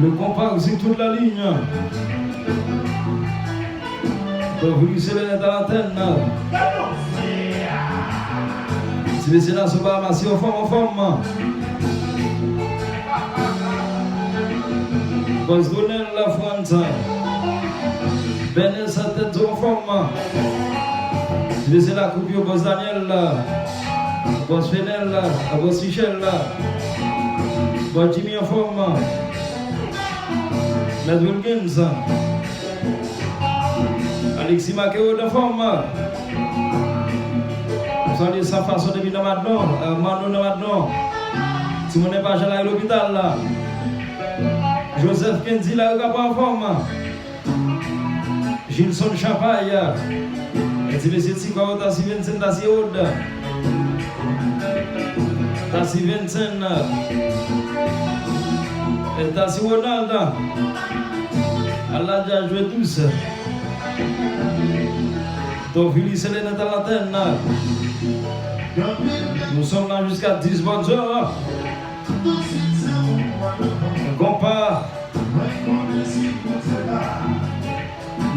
Le compas c'est toute la ligne. Donc vous lui scellez dans l'antenne. Si c'est là, c'est pas masser en forme. Boss Donnel la France. Benet sa tête en forme. Si c'est là, coupe Boss Daniel là. Boss Fenel là. Boss Michel là. Boss Jimmy en forme. Matt Wilkins. Alexis Makeo en forme. Vous allez sa façon de vivre maintenant. Manu maintenant. Si vous n'êtes pas à l'hôpital là. Joseph Kenzi là, il en forme. Gilson Chapaille. Et si vous êtes quoi, vous avez Vincent Dassiod. Tassi Vincent. Et Tassi Ronald. Allah a joué tous. Donc, Phyllis Hélène est à l'antenne. Nous sommes là jusqu'à 10 bonnes heures. Compas.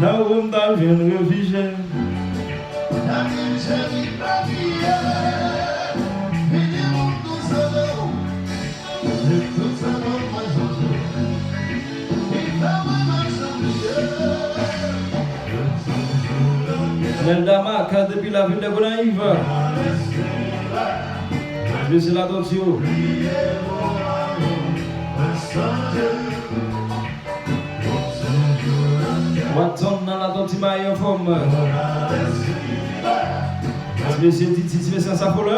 Now I'm diving revision. Nelda depuis la ville de Gonaïve. Je suis là dessus. Watson dans la Tontimaille en forme. Monsieur Titi, monsieur Sapolo.